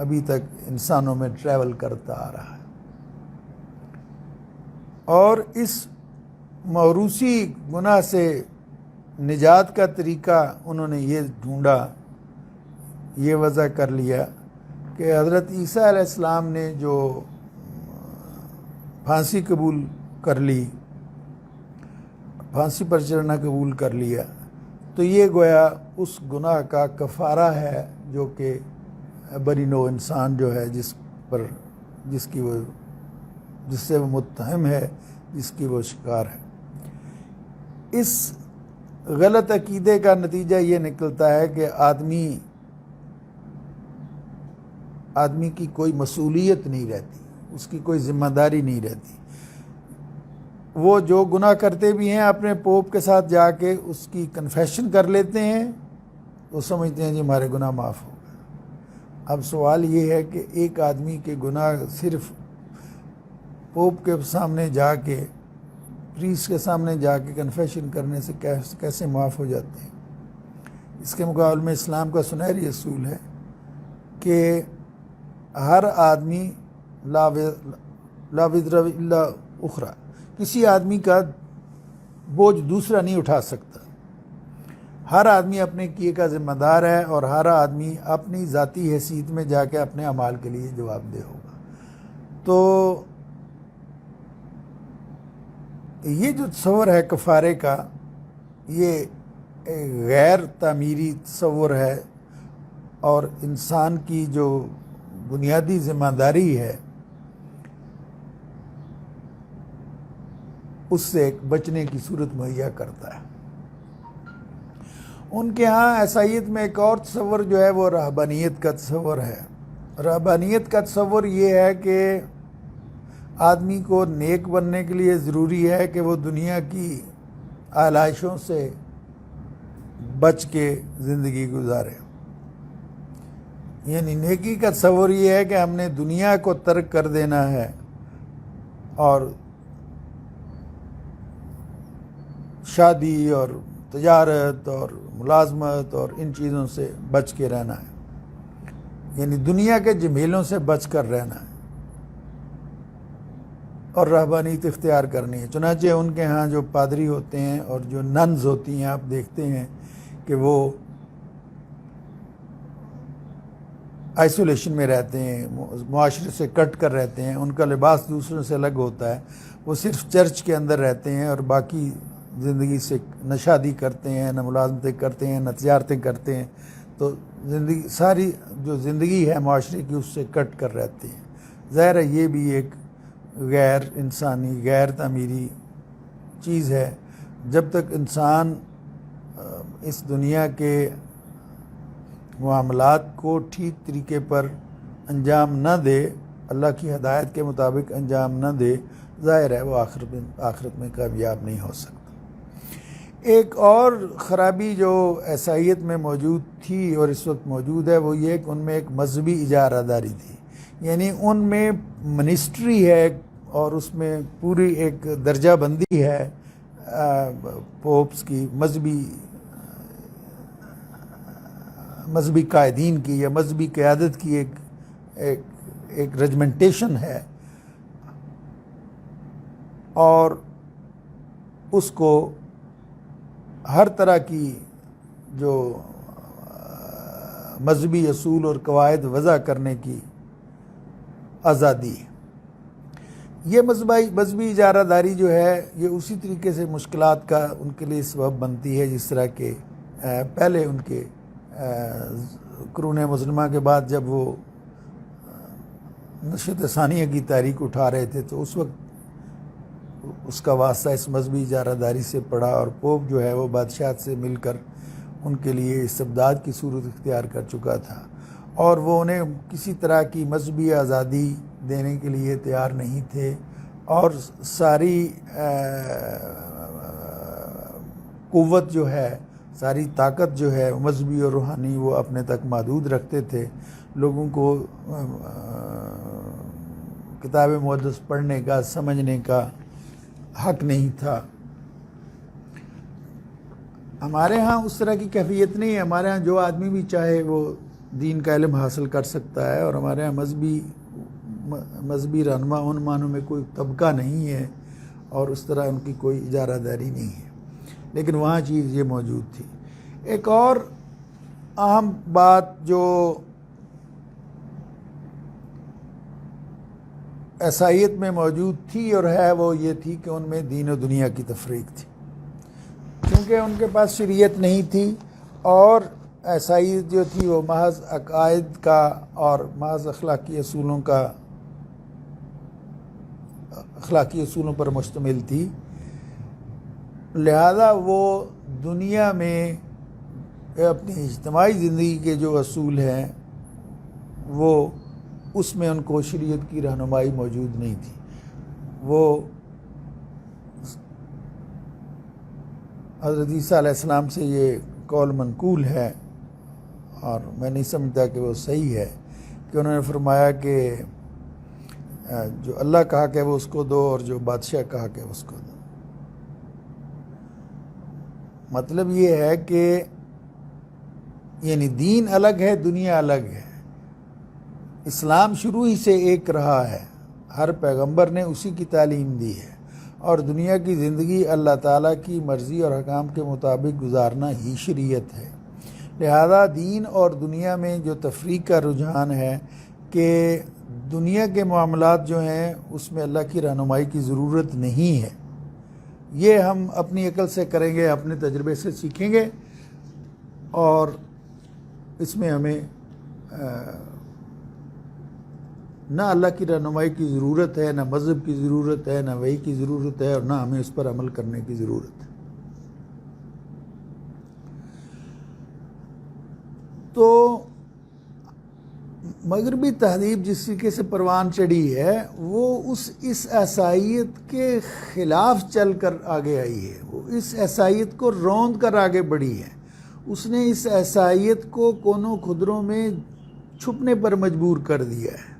Speaker 1: ابھی تک انسانوں میں ٹریول کرتا آ رہا ہے، اور اس موروثی گناہ سے نجات کا طریقہ انہوں نے یہ ڈھونڈا، یہ وضع کر لیا کہ حضرت عیسیٰ علیہ السلام نے جو پھانسی قبول کر لی، پھانسی پر چڑھنا قبول کر لیا، تو یہ گویا اس گناہ کا کفارہ ہے جو کہ بنی نوع انسان جو ہے جس سے وہ متہم ہے، جس کی وہ شکار ہے۔ اس غلط عقیدے کا نتیجہ یہ نکلتا ہے کہ آدمی کی کوئی مسئولیت نہیں رہتی، اس کی کوئی ذمہ داری نہیں رہتی۔ وہ جو گناہ کرتے بھی ہیں اپنے پوپ کے ساتھ جا کے اس کی کنفیشن کر لیتے ہیں، وہ سمجھتے ہیں جی ہمارے گناہ معاف ہو گئے۔ اب سوال یہ ہے کہ ایک آدمی کے گناہ صرف پوپ کے سامنے جا کے، پریس کے سامنے جا کے کنفیشن کرنے سے کیسے معاف ہو جاتے ہیں؟ اس کے مقابلے میں اسلام کا سنہری اصول ہے کہ ہر آدمی لا وزر الا اخرى، کسی آدمی کا بوجھ دوسرا نہیں اٹھا سکتا، ہر آدمی اپنے کیے کا ذمہ دار ہے اور ہر آدمی اپنی ذاتی حیثیت میں جا کے اپنے اعمال کے لیے جواب دہ ہوگا۔ تو یہ جو تصور ہے کفارے کا، یہ غیر تعمیری تصور ہے اور انسان کی جو بنیادی ذمہ داری ہے اس سے بچنے کی صورت مہیا کرتا ہے۔ ان کے ہاں عیسائیت میں ایک اور تصور جو ہے وہ رہبانیت کا تصور ہے۔ رہبانیت کا تصور یہ ہے کہ آدمی کو نیک بننے کے لیے ضروری ہے کہ وہ دنیا کی آلائشوں سے بچ کے زندگی گزارے۔ یعنی نیکی کا تصور یہ ہے کہ ہم نے دنیا کو ترک کر دینا ہے اور شادی اور تجارت اور ملازمت اور ان چیزوں سے بچ کے رہنا ہے، یعنی دنیا کے جھمیلوں سے بچ کر رہنا ہے اور رہبانیت اختیار کرنی ہے۔ چنانچہ ان کے ہاں جو پادری ہوتے ہیں اور جو ننز ہوتی ہیں، آپ دیکھتے ہیں کہ وہ آئسولیشن میں رہتے ہیں، معاشرے سے کٹ کر رہتے ہیں، ان کا لباس دوسروں سے الگ ہوتا ہے، وہ صرف چرچ کے اندر رہتے ہیں اور باقی زندگی سے نہ شادی کرتے ہیں، نہ ملازمتیں کرتے ہیں، نہ تجارتیں کرتے ہیں، تو زندگی ساری جو زندگی ہے معاشرے کی اس سے کٹ کر رہتے ہیں۔ ظاہر ہے یہ بھی ایک غیر انسانی، غیر تعمیری چیز ہے۔ جب تک انسان اس دنیا کے معاملات کو ٹھیک طریقے پر انجام نہ دے، اللہ کی ہدایت کے مطابق انجام نہ دے، ظاہر ہے وہ آخرت میں کامیاب نہیں ہو سکتا۔ ایک اور خرابی جو عیسائیت میں موجود تھی اور اس وقت موجود ہے وہ یہ کہ ان میں ایک مذہبی اجارہ داری تھی، یعنی ان میں منسٹری ہے اور اس میں پوری ایک درجہ بندی ہے پوپس کی، مذہبی قائدین کی یا مذہبی قیادت کی ایک رجمنٹیشن ہے، اور اس کو ہر طرح کی جو مذہبی اصول اور قواعد وضع کرنے کی آزادی ہے۔ یہ مذہبی اجارہ داری جو ہے یہ اسی طریقے سے مشکلات کا ان کے لیے سبب بنتی ہے جس طرح کہ پہلے ان کے قرون مسلمہ کے بعد جب وہ نشأت ثانیہ کی تحریک اٹھا رہے تھے تو اس وقت اس کا واسطہ اس مذہبی اجارہ داری سے پڑا، اور پوپ جو ہے وہ بادشاہ سے مل کر ان کے لیے استبداد کی صورت اختیار کر چکا تھا، اور وہ انہیں کسی طرح کی مذہبی آزادی دینے کے لیے تیار نہیں تھے، اور ساری قوت جو ہے، ساری طاقت جو ہے مذہبی اور روحانی وہ اپنے تک محدود رکھتے تھے۔ لوگوں کو کتاب مقدس پڑھنے کا، سمجھنے کا حق نہیں تھا۔ ہمارے ہاں اس طرح کی کیفیت نہیں ہے، ہمارے ہاں جو آدمی بھی چاہے وہ دین کا علم حاصل کر سکتا ہے، اور ہمارے ہاں مذہبی رہنما ان معنوں میں کوئی طبقہ نہیں ہے اور اس طرح ان کی کوئی اجارہ داری نہیں ہے، لیکن وہاں چیز یہ موجود تھی۔ ایک اور اہم بات جو عیسائیت میں موجود تھی اور ہے وہ یہ تھی کہ ان میں دین و دنیا کی تفریق تھی، کیونکہ ان کے پاس شریعت نہیں تھی، اور عیسائیت جو تھی وہ محض عقائد کا اور محض اخلاقی اصولوں پر مشتمل تھی، لہذا وہ دنیا میں اپنی اجتماعی زندگی کے جو اصول ہیں وہ اس میں ان کو شریعت کی رہنمائی موجود نہیں تھی۔ وہ حضرت عیسیٰ علیہ السلام سے یہ قول منقول ہے، اور میں نہیں سمجھتا کہ وہ صحیح ہے، کہ انہوں نے فرمایا کہ جو اللہ کہا کہ وہ اس کو دو اور جو بادشاہ کہا کہ اس کو دو۔ مطلب یہ ہے کہ یعنی دین الگ ہے، دنیا الگ ہے۔ اسلام شروع ہی سے ایک رہا ہے، ہر پیغمبر نے اسی کی تعلیم دی ہے، اور دنیا کی زندگی اللہ تعالیٰ کی مرضی اور حکام کے مطابق گزارنا ہی شریعت ہے۔ لہذا دین اور دنیا میں جو تفریق کا رجحان ہے کہ دنیا کے معاملات جو ہیں اس میں اللہ کی رہنمائی کی ضرورت نہیں ہے، یہ ہم اپنی عقل سے کریں گے، اپنے تجربے سے سیکھیں گے، اور اس میں ہمیں نہ اللہ کی رہنمائی کی ضرورت ہے، نہ مذہب کی ضرورت ہے، نہ وحی کی ضرورت ہے، اور نہ ہمیں اس پر عمل کرنے کی ضرورت ہے۔ تو مغربی تہذیب جس طریقے سے پروان چڑھی ہے وہ اس عیسائیت کے خلاف چل کر آگے آئی ہے، وہ اس عیسائیت کو روند کر آگے بڑھی ہے، اس نے اس عیسائیت کو کونوں خدروں میں چھپنے پر مجبور کر دیا ہے۔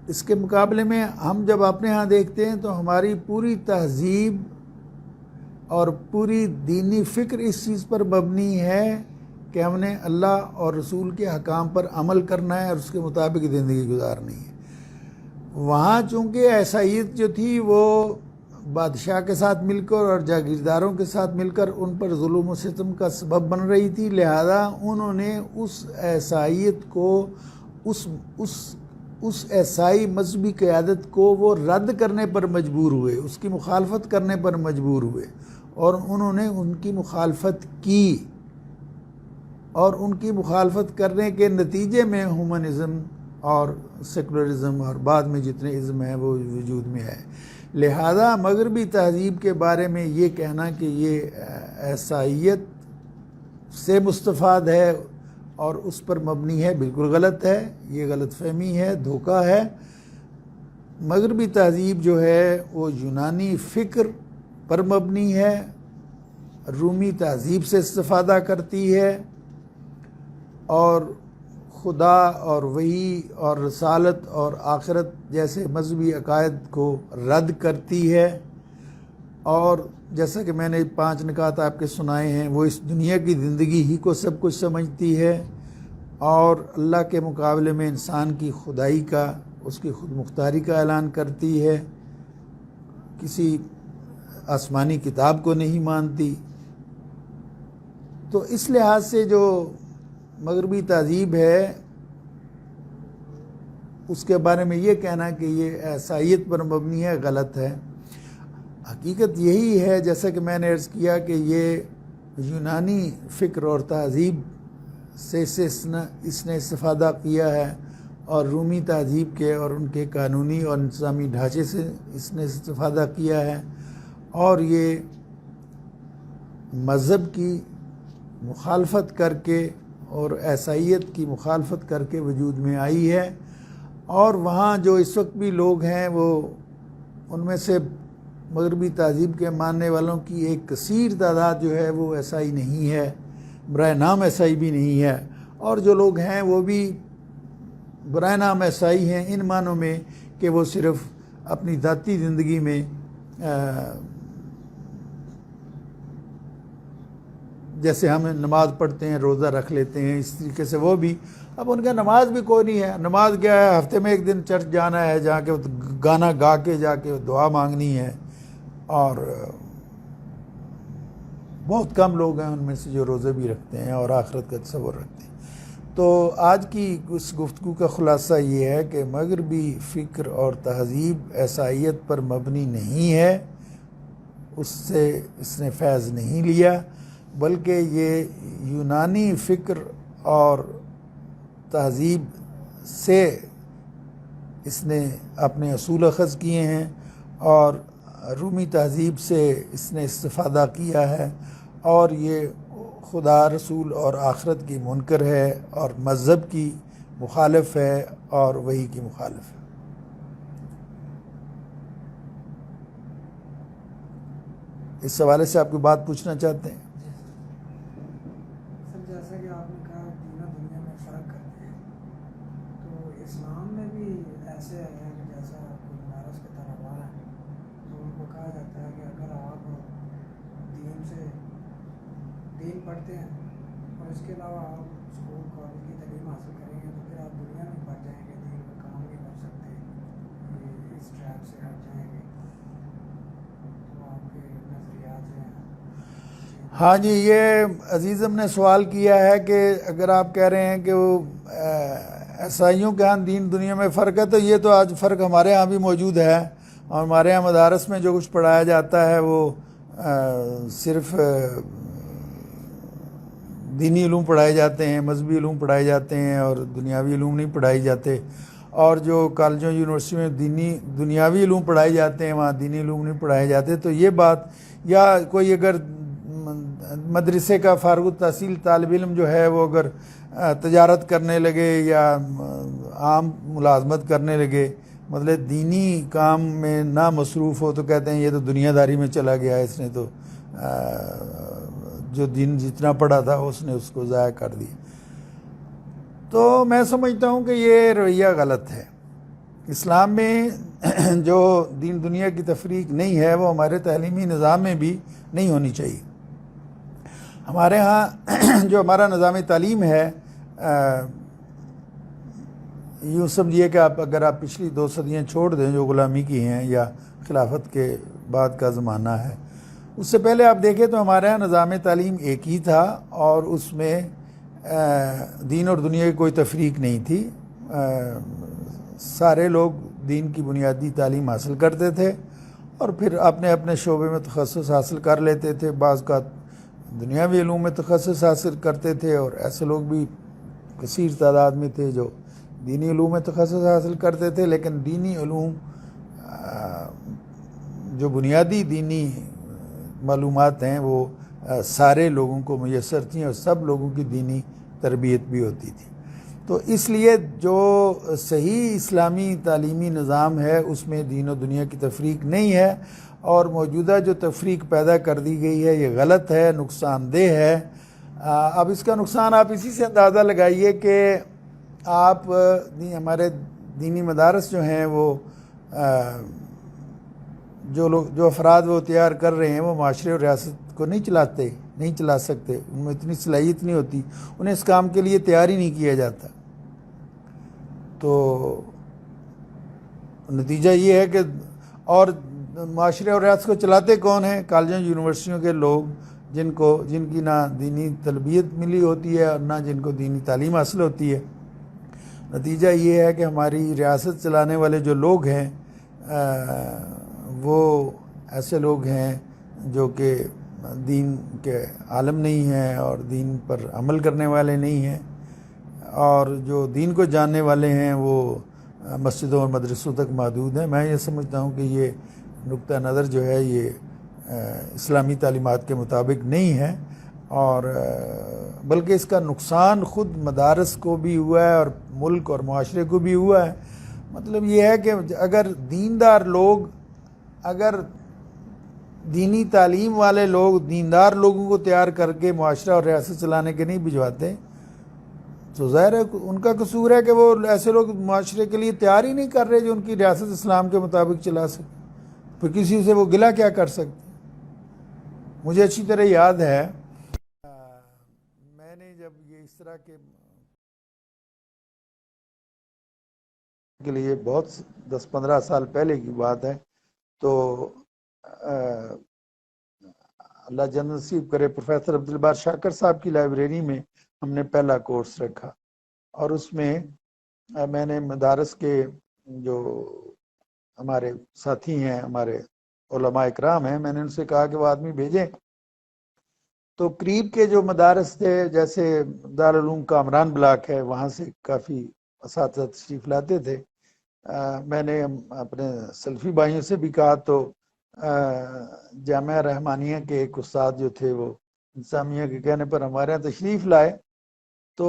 Speaker 1: اس کے مقابلے میں ہم جب اپنے ہاں دیکھتے ہیں تو ہماری پوری تہذیب اور پوری دینی فکر اس چیز پر مبنی ہے کہ ہم نے اللہ اور رسول کے حکام پر عمل کرنا ہے اور اس کے مطابق زندگی گزارنی ہے۔ وہاں چونکہ عیسائیت جو تھی وہ بادشاہ کے ساتھ مل کر اور جاگیرداروں کے ساتھ مل کر ان پر ظلم و ستم کا سبب بن رہی تھی، لہذا انہوں نے اس عیسائیت کو اس عیسائی مذہبی قیادت کو وہ رد کرنے پر مجبور ہوئے، اس کی مخالفت کرنے پر مجبور ہوئے، اور انہوں نے ان کی مخالفت کی، اور ان کی مخالفت کرنے کے نتیجے میں ہیومنزم اور سیکولرزم اور بعد میں جتنے ازم ہیں وہ وجود میں ہے۔ لہذا مغربی تہذیب کے بارے میں یہ کہنا کہ یہ عیسائیت سے مستفاد ہے اور اس پر مبنی ہے، بالکل غلط ہے، یہ غلط فہمی ہے، دھوکہ ہے۔ مغربی تہذیب جو ہے وہ یونانی فکر پر مبنی ہے، رومی تہذیب سے استفادہ کرتی ہے، اور خدا اور وحی اور رسالت اور آخرت جیسے مذہبی عقائد کو رد کرتی ہے، اور جیسا کہ میں نے 5 نکات آپ کے سنائے ہیں، وہ اس دنیا کی زندگی ہی کو سب کچھ سمجھتی ہے، اور اللہ کے مقابلے میں انسان کی خدائی کا، اس کی خود مختاری کا اعلان کرتی ہے، کسی آسمانی کتاب کو نہیں مانتی۔ تو اس لحاظ سے جو مغربی تہذیب ہے اس کے بارے میں یہ کہنا کہ یہ عیسائیت پر مبنی ہے، غلط ہے۔ حقیقت یہی ہے، جیسا کہ میں نے عرض کیا، کہ یہ یونانی فکر اور تہذیب سے اس نے استفادہ کیا ہے، اور رومی تہذیب کے اور ان کے قانونی اور انتظامی ڈھانچے سے اس نے استفادہ کیا ہے، اور یہ مذہب کی مخالفت کر کے اور عیسائیت کی مخالفت کر کے وجود میں آئی ہے۔ اور وہاں جو اس وقت بھی لوگ ہیں وہ ان میں سے مغربی تہذیب کے ماننے والوں کی ایک کثیر تعداد جو ہے وہ عیسائی نہیں ہے، برائے نام عیسائی بھی نہیں ہے، اور جو لوگ ہیں وہ بھی برائے نام عیسائی ہیں ان معنوں میں کہ وہ صرف اپنی ذاتی زندگی میں جیسے ہم نماز پڑھتے ہیں، روزہ رکھ لیتے ہیں، اس طریقے سے وہ بھی، اب ان کا نماز بھی کوئی نہیں ہے۔ نماز کیا ہے؟ ہفتے میں ایک دن چرچ جانا ہے، جا کے گانا گا کے جا کے دعا مانگنی ہے، اور بہت کم لوگ ہیں ان میں سے جو روزے بھی رکھتے ہیں اور آخرت کا تصور رکھتے ہیں۔ تو آج کی اس گفتگو کا خلاصہ یہ ہے کہ مغربی فکر اور تہذیب عیسائیت پر مبنی نہیں ہے، اس سے اس نے فیض نہیں لیا، بلکہ یہ یونانی فکر اور تہذیب سے اس نے اپنے اصول اخذ کیے ہیں، اور رومی تہذیب سے اس نے استفادہ کیا ہے، اور یہ خدا، رسول اور آخرت کی منکر ہے، اور مذہب کی مخالف ہے، اور وحی کی مخالف ہے۔ اس حوالے سے آپ کی بات پوچھنا چاہتے ہیں؟
Speaker 2: جیسا کہ آپ نے کہا دین دنیا میں فرق کرتے ہیں، تو اسلام میں بھی ایسے ہیں کہ جیسا بنارس کے طلبا ہیں تو ان کو کہا جاتا ہے کہ اگر آپ دین پڑھتے ہیں اور اس کے علاوہ آپ اسکول کالج کی تعلیم حاصل کریں گے تو پھر آپ دنیا میں پڑھ جائیں گے، دین کا کام نہیں کر سکتے، اس ٹریک سے ہٹ جائیں گے۔ تو آپ کے نظریات جو ہیں۔
Speaker 1: ہاں جی، یہ عزیزم نے سوال کیا ہے کہ اگر آپ کہہ رہے ہیں کہ وہ عیسائیوں کے ہاں دین دنیا میں فرق ہے، تو یہ تو آج فرق ہمارے ہاں بھی موجود ہے، اور ہمارے ہاں مدارس میں جو کچھ پڑھایا جاتا ہے وہ صرف دینی علوم پڑھائے جاتے ہیں، مذہبی علوم پڑھائے جاتے ہیں، اور دنیاوی علوم نہیں پڑھائی جاتے، اور جو کالجوں یونیورسٹیوں میں دنیاوی علوم پڑھائے جاتے ہیں وہاں دینی علوم نہیں پڑھائے جاتے۔ تو یہ بات، یا کوئی اگر مدرسے کا فارغ التحصیل طالب علم جو ہے وہ اگر تجارت کرنے لگے یا عام ملازمت کرنے لگے، مطلب دینی کام میں نہ مصروف ہو، تو کہتے ہیں یہ تو دنیا داری میں چلا گیا ہے، اس نے تو جو دین جتنا پڑھا تھا اس نے اس کو ضائع کر دیا۔ تو میں سمجھتا ہوں کہ یہ رویہ غلط ہے، اسلام میں جو دین دنیا کی تفریق نہیں ہے وہ ہمارے تعلیمی نظام میں بھی نہیں ہونی چاہیے. ہمارے ہاں جو ہمارا نظام تعلیم ہے، یوں سمجھیے کہ اگر آپ پچھلی 2 صدیاں چھوڑ دیں جو غلامی کی ہیں یا خلافت کے بعد کا زمانہ ہے، اس سے پہلے آپ دیکھیں تو ہمارے ہاں نظام تعلیم ایک ہی تھا اور اس میں دین اور دنیا کی کوئی تفریق نہیں تھی. سارے لوگ دین کی بنیادی تعلیم حاصل کرتے تھے اور پھر اپنے اپنے شعبے میں تخصص حاصل کر لیتے تھے. بعض کا دنیاوی علوم میں تخصص حاصل کرتے تھے اور ایسے لوگ بھی کثیر تعداد میں تھے جو دینی علوم میں تخصص حاصل کرتے تھے. لیکن دینی علوم جو بنیادی دینی معلومات ہیں وہ سارے لوگوں کو میسر تھیں اور سب لوگوں کی دینی تربیت بھی ہوتی تھی. تو اس لیے جو صحیح اسلامی تعلیمی نظام ہے اس میں دین و دنیا کی تفریق نہیں ہے، اور موجودہ جو تفریق پیدا کر دی گئی ہے یہ غلط ہے، نقصان دہ ہے. اب اس کا نقصان آپ اسی سے اندازہ لگائیے کہ آپ ہمارے دینی مدارس جو ہیں وہ جو افراد وہ تیار کر رہے ہیں وہ معاشرے اور ریاست کو نہیں چلا سکتے. ان میں اتنی صلاحیت نہیں ہوتی، انہیں اس کام کے لیے تیار ہی نہیں کیا جاتا. تو نتیجہ یہ ہے کہ اور معاشرے اور ریاست کو چلاتے کون ہیں؟ کالجوں یونیورسٹیوں کے لوگ جن کی نہ دینی تربیت ملی ہوتی ہے اور نہ جن کو دینی تعلیم حاصل ہوتی ہے. نتیجہ یہ ہے کہ ہماری ریاست چلانے والے جو لوگ ہیں وہ ایسے لوگ ہیں جو کہ دین کے عالم نہیں ہیں اور دین پر عمل کرنے والے نہیں ہیں، اور جو دین کو جاننے والے ہیں وہ مسجدوں اور مدرسوں تک محدود ہیں. میں یہ سمجھتا ہوں کہ یہ نقطہ نظر جو ہے یہ اسلامی تعلیمات کے مطابق نہیں ہے، اور بلکہ اس کا نقصان خود مدارس کو بھی ہوا ہے اور ملک اور معاشرے کو بھی ہوا ہے. مطلب یہ ہے کہ اگر دیندار لوگ، اگر دینی تعلیم والے لوگ دیندار لوگوں کو تیار کر کے معاشرہ اور ریاست چلانے کے نہیں بھجواتے تو ظاہر ہے ان کا قصور ہے کہ وہ ایسے لوگ معاشرے کے لیے تیار ہی نہیں کر رہے جو ان کی ریاست اسلام کے مطابق چلا سکے. پھر کسی سے وہ گلہ کیا کر سکتے؟ مجھے اچھی طرح یاد ہے میں نے جب یہ اس طرح کے لیے بہت 10-15 سال پہلے کی بات ہے، تو اللہ جنت نصیب کرے پروفیسر عبدالبار شاکر صاحب کی لائبریری میں ہم نے پہلا کورس رکھا، اور اس میں میں نے مدارس کے جو ہمارے ساتھی ہیں، ہمارے علماء اکرام ہیں، میں نے ان سے کہا کہ وہ آدمی بھیجیں. تو قریب کے جو مدارس تھے جیسے دارالعلوم کامران بلاک ہے، وہاں سے کافی اساتذہ تشریف لاتے تھے. میں نے اپنے سلفی بھائیوں سے بھی کہا تو جامعہ رحمانیہ کے ایک استاد جو تھے وہ انتظامیہ کے کہنے پر ہمارے یہاں تشریف لائے. تو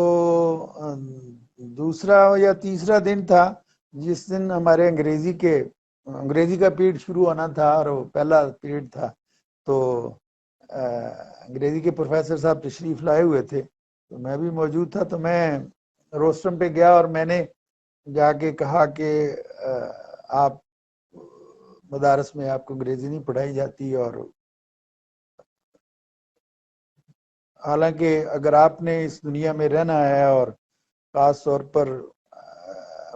Speaker 1: دوسرا یا تیسرا دن تھا جس دن ہمارے انگریزی کا پیریڈ شروع ہونا تھا اور وہ پہلا پیریڈ تھا. تو انگریزی کے پروفیسر صاحب تشریف لائے ہوئے تھے تو میں بھی موجود تھا. تو میں روسٹرم پہ گیا اور میں نے جا کے کہا کہ آپ مدارس میں آپ کو انگریزی نہیں پڑھائی جاتی، اور حالانکہ اگر آپ نے اس دنیا میں رہنا ہے اور خاص طور پر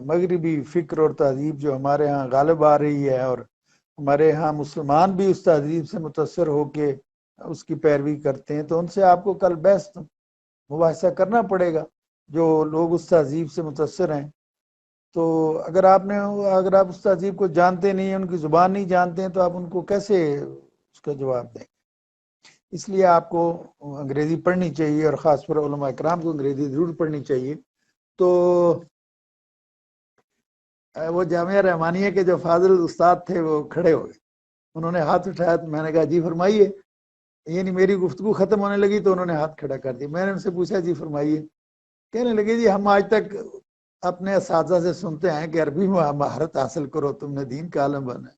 Speaker 1: مغربی فکر اور تہذیب جو ہمارے ہاں غالب آ رہی ہے، اور ہمارے ہاں مسلمان بھی اس تہذیب سے متاثر ہو کے اس کی پیروی کرتے ہیں، تو ان سے آپ کو کل بحث مباحثہ کرنا پڑے گا جو لوگ اس تہذیب سے متاثر ہیں. تو اگر آپ اس تہذیب کو جانتے نہیں ہیں، ان کی زبان نہیں جانتے ہیں، تو آپ ان کو کیسے اس کا جواب دیں؟ اس لیے آپ کو انگریزی پڑھنی چاہیے، اور خاص طور علماء اکرام کو انگریزی ضرور پڑھنی چاہیے. تو وہ جامعہ رحمانیہ کے جو فاضل استاد تھے وہ کھڑے ہو گئے، انہوں نے ہاتھ اٹھایا تو میں نے کہا جی فرمائیے. یعنی میری گفتگو ختم ہونے لگی تو انہوں نے ہاتھ کھڑا کر دیا. میں نے ان سے پوچھا جی فرمائیے. کہنے لگے جی ہم آج تک اپنے اساتذہ سے سنتے ہیں کہ عربی میں مہارت حاصل کرو، تم نے دین کا عالم بنا ہے،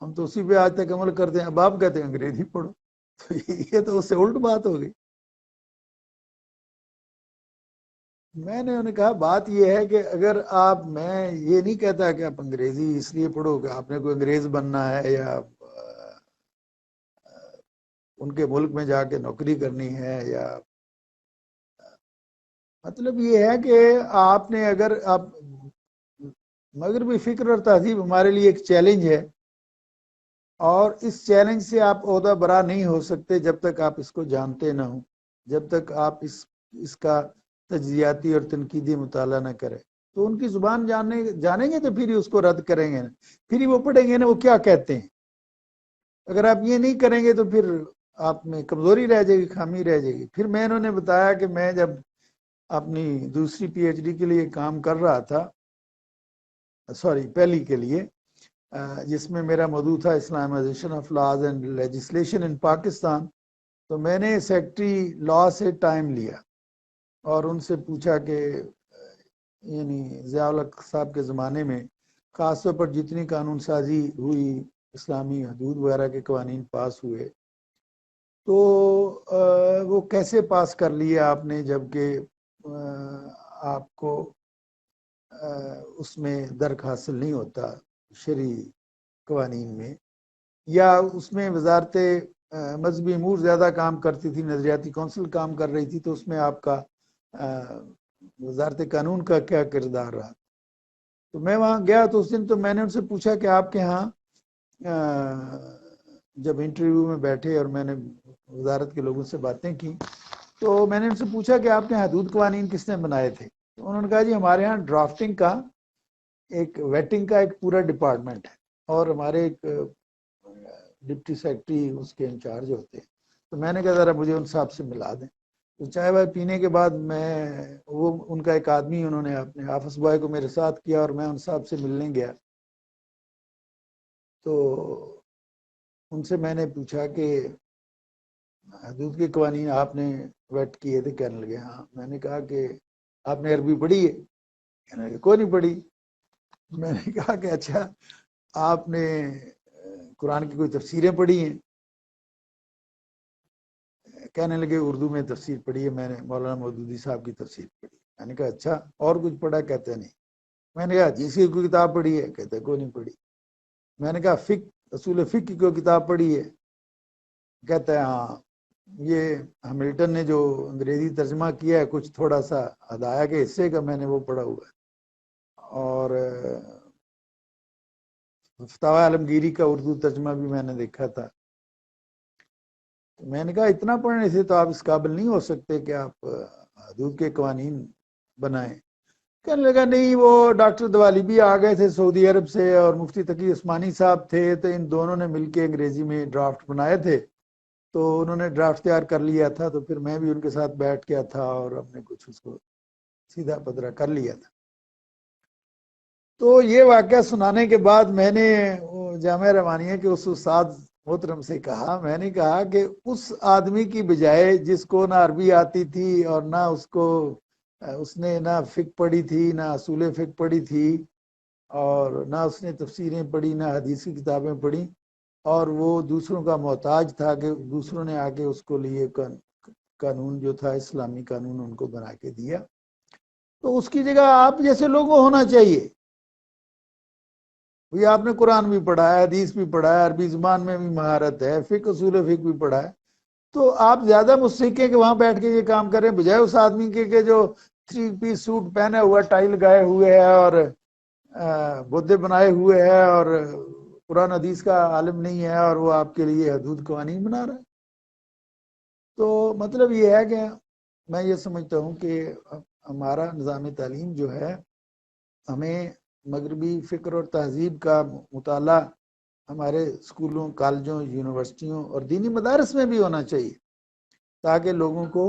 Speaker 1: ہم تو اسی پہ آج تک عمل کرتے ہیں، اب آپ کہتے ہیں انگریزی پڑھو. تو یہ تو اس سے الٹ بات ہو گئی. میں نے انہیں کہا بات یہ ہے کہ اگر آپ، میں یہ نہیں کہتا کہ آپ انگریزی اس لیے پڑھو کہ آپ نے کوئی انگریز بننا ہے یا ان کے ملک میں جا کے نوکری کرنی ہے، یا مطلب یہ ہے کہ آپ نے اگر آپ مغربی فکر اور تہذیب ہمارے لیے ایک چیلنج ہے، اور اس چیلنج سے آپ عہدہ برا نہیں ہو سکتے جب تک آپ اس کو جانتے نہ ہوں، جب تک آپ اس کا تجزیاتی اور تنقیدی مطالعہ نہ کریں۔ تو ان کی زبان جانیں گے تو پھر ہی اس کو رد کریں گے، پھر ہی وہ پڑھیں گے نا وہ کیا کہتے ہیں۔ اگر آپ یہ نہیں کریں گے تو پھر آپ میں کمزوری رہ جائے گی، خامی رہ جائے گی۔ پھر میں انہوں نے بتایا کہ میں جب اپنی دوسری پی ایچ ڈی کے لیے کام کر رہا تھا، پہلی کے لیے، جس میں میرا موضوع تھا Islamization of laws and legislation in Pakistan, تو میں نے سیکٹری لا سے ٹائم لیا اور ان سے پوچھا کہ یعنی ضیاء الحق صاحب کے زمانے میں خاص طور پر جتنی قانون سازی ہوئی، اسلامی حدود وغیرہ کے قوانین پاس ہوئے، تو وہ کیسے پاس کر لیے آپ نے، جبکہ آپ کو اس میں درک حاصل نہیں ہوتا شرعی قوانین میں، یا اس میں وزارت مذہبی امور زیادہ کام کرتی تھی، نظریاتی کونسل کام کر رہی تھی، تو اس میں آپ کا وزارت قانون کا کیا کردار رہا۔ تو میں وہاں گیا تو اس دن تو میں نے ان سے پوچھا کہ آپ کے ہاں جب انٹرویو میں بیٹھے اور میں نے وزارت کے لوگوں سے باتیں کی، تو میں نے ان سے پوچھا کہ آپ کے حدود قوانین کس نے بنائے تھے؟ تو انہوں نے کہا جی ہمارے ہاں ڈرافٹنگ کا ویٹنگ کا ایک پورا ڈپارٹمنٹ ہے، اور ہمارے ایک ڈپٹی سیکرٹری اس کے انچارج ہوتے ہیں۔ تو میں نے کہا ذرا مجھے ان صاحب سے ملا دیں۔ تو چائے وائے پینے کے بعد وہ ان کا ایک آدمی انہوں نے اپنے آفس بوائے کو میرے ساتھ کیا، اور میں ان صاحب سے ملنے گیا۔ تو ان سے میں نے پوچھا کہ حدود کے قوانین آپ نے ویٹ کیے تھے؟ کہنے لگے ہاں۔ میں نے کہا کہ آپ نے عربی پڑھی ہے؟ کہنے لگے کوئی نہیں پڑھی۔ میں نے کہا کہ اچھا آپ نے قرآن کی کوئی تفسیریں پڑھی ہیں؟ کہنے لگے اردو میں تفسیر پڑھی ہے، میں نے مولانا مودودی صاحب کی تفسیر پڑھی۔ میں نے کہا اچھا اور کچھ پڑھا؟ کہتے نہیں۔ میں نے کہا حدیث کی کوئی کتاب پڑھی ہے؟ کہتے کوئی نہیں پڑھی۔ میں نے کہا اصول فقہ کی کوئی کتاب پڑھی ہے؟ کہتا ہے ہاں، یہ ہملٹن نے جو انگریزی ترجمہ کیا ہے کچھ تھوڑا سا ہدایہ کے حصے کا میں نے وہ پڑھا ہوا ہے، اور فتاوی عالمگیری کا اردو ترجمہ بھی میں نے دیکھا تھا۔ میں نے کہا اتنا پڑھنے سے تو آپ اس قابل نہیں ہو سکتے کہ آپ حدود کے قوانین بنائیں۔ کہنے لگا نہیں، وہ ڈاکٹر دوالی بھی آ گئے تھے سعودی عرب سے، اور مفتی تقی عثمانی صاحب تھے، تو ان دونوں نے مل کے انگریزی میں ڈرافٹ بنائے تھے، تو انہوں نے ڈرافٹ تیار کر لیا تھا، تو پھر میں بھی ان کے ساتھ بیٹھ گیا تھا اور ہم نے کچھ اس کو سیدھا پدرا کر لیا تھا۔ تو یہ واقعہ سنانے کے بعد میں نے جامعہ رحمانیہ کے اس استاد محترم سے کہا، میں نے کہا کہ اس آدمی کی بجائے جس کو نہ عربی آتی تھی اور نہ اس نے نہ فقہ پڑھی تھی، نہ اصول فقہ پڑھی تھی، اور نہ اس نے تفسیریں پڑھی، نہ حدیث کی کتابیں پڑھی، اور وہ دوسروں کا محتاج تھا کہ دوسروں نے آ کے اس کو لیے قانون جو تھا اسلامی قانون ان کو بنا کے دیا، تو اس کی جگہ آپ جیسے لوگوں ہونا چاہیے۔ آپ نے قرآن بھی پڑھا ہے، حدیث بھی پڑھا ہے، عربی زبان میں بھی مہارت ہے، فقہ اصول فقہ بھی پڑھا ہے، تو آپ زیادہ مستحق کہ وہاں بیٹھ کے یہ کام کریں، بجائے اس آدمی کے کہ جو 3 پیس سوٹ پہنے ہوا، ٹائی لگائے ہوئے ہے اور بودے بنائے ہوئے ہے اور قرآن حدیث کا عالم نہیں ہے، اور وہ آپ کے لیے حدود قوانین بنا رہا ہے۔ تو مطلب یہ ہے کہ میں یہ سمجھتا ہوں کہ ہمارا نظام تعلیم جو ہے، ہمیں مغربی فکر اور تہذیب کا مطالعہ ہمارے اسکولوں، کالجوں، یونیورسٹیوں اور دینی مدارس میں بھی ہونا چاہیے، تاکہ لوگوں کو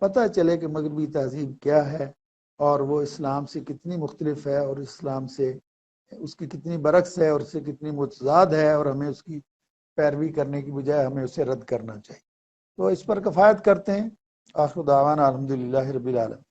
Speaker 1: پتہ چلے کہ مغربی تہذیب کیا ہے، اور وہ اسلام سے کتنی مختلف ہے، اور اسلام سے اس کی کتنی برعکس ہے، اور اس سے کتنی متضاد ہے، اور ہمیں اس کی پیروی کرنے کی بجائے ہمیں اسے رد کرنا چاہیے۔ تو اس پر کفایت کرتے ہیں۔ آخر دعوانا الحمدللہ رب العالمین۔